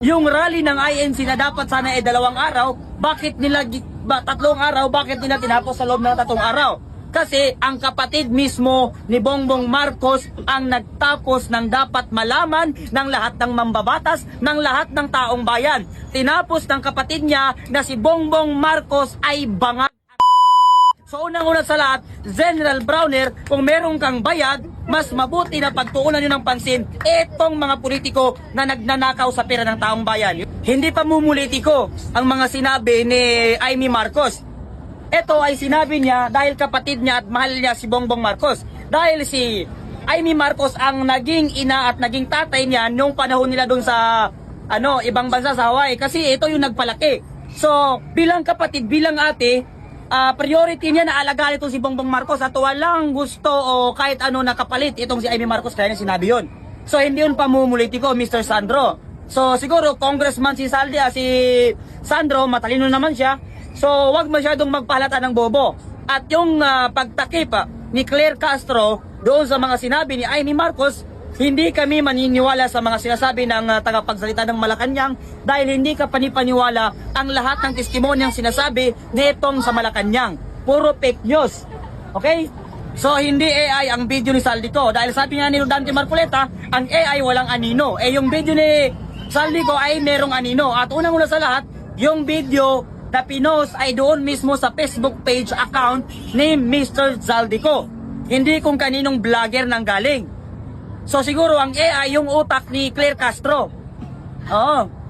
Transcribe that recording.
Yung rally ng INC na dapat sana ay 2 araw, bakit nila 3 araw, bakit nila tinapos sa loob ng 3 araw? Kasi ang kapatid mismo ni Bongbong Marcos ang nagtapos ng dapat malaman ng lahat ng mambabatas, ng lahat ng taong bayan. Tinapos ng kapatid niya na si Bongbong Marcos ay bangag. So unang-una sa lahat, General Browner, kung meron kang bayad, mas mabuti na pagtuunan nyo ng pansin itong mga politiko na nagnanakaw sa pera ng taong bayan. Hindi pa mumulitiko ang mga sinabi ni Amy Marcos. Ito ay sinabi niya dahil kapatid niya at mahal niya si Bongbong Marcos. Dahil si Amy Marcos ang naging ina at naging tatay niya nung panahon nila doon sa ibang bansa sa Hawaii. Kasi ito yung nagpalaki. So bilang kapatid, bilang ate, priority niya na alagaan itong si Bongbong Marcos at walang gusto o kahit ano nakapalit itong si Amy Marcos, kaya niya sinabi yun. So hindi yun pamumulitiko, Mr. Sandro. So siguro congressman si Sandro, matalino naman siya. So wag masyadong magpahalata ng bobo. At yung pagtakip ni Claire Castro doon sa mga sinabi ni Amy Marcos, hindi kami maniniwala sa mga sinasabi ng tagapagsalita ng Malacanang dahil hindi ka panipaniwala ang lahat ng testimonyang sinasabi netong sa Malacanang. Puro fake news. Okay? So hindi AI ang video ni Saldico dahil sabi nga ni Dante Marcoleta, ang AI walang anino. Yung video ni Saldico ay merong anino. At unang-una sa lahat, yung video na pinost ay doon mismo sa Facebook page account ni Mr. Saldico. Hindi kung kaninong vlogger nang galing. So siguro ang AI yung utak ni Claire Castro. Oo.